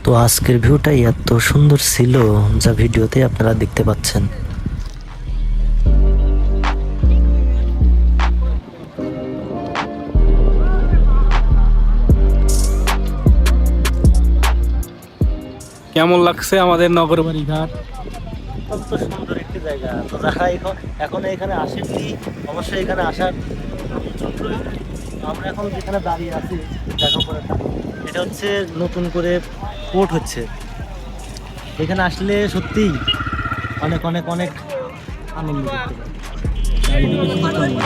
তো আজকের ভিউটাই এত সুন্দর ছিল যা ভিডিওতে আপনারা দেখতে পাচ্ছেন। কেমন লাগছে আমাদের নগরবাড়ি ঘাট? অত্যন্ত সুন্দর একটি জায়গা। তো যারা এখন এখানে আসেননি অবশ্যই এখানে আসার আমন্ত্রণ রইল। তো আমরা এখন যেখানে দাঁড়িয়ে আছি লেখাপড়াটা, এটা হচ্ছে নতুন করে কোর্ট হচ্ছে। এখানে আসলে সত্যিই অনেক অনেক অনেক আনন্দ করতে পারি। চারিদিকে শুধু চমক।